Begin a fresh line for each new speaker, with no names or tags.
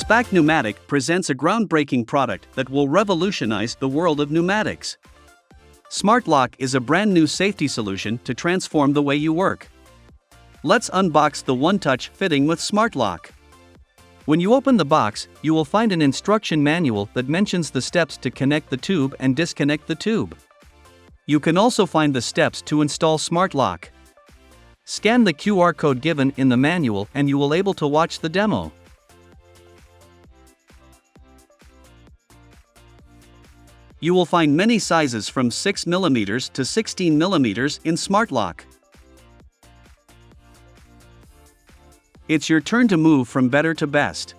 SPAC Pneumatic presents a groundbreaking product that will revolutionize the world of pneumatics. SmarT LocK is a brand new safety solution to transform the way you work. Let's unbox the one-touch fitting with SmarT LocK. When you open the box, you will find an instruction manual that mentions the steps to connect the tube and disconnect the tube. You can also find the steps to install SmarT LocK. Scan the QR code given in the manual and you will able to watch the demo. You will find many sizes from 6mm to 16mm in SmarT LocK. It's your turn to move from better to best.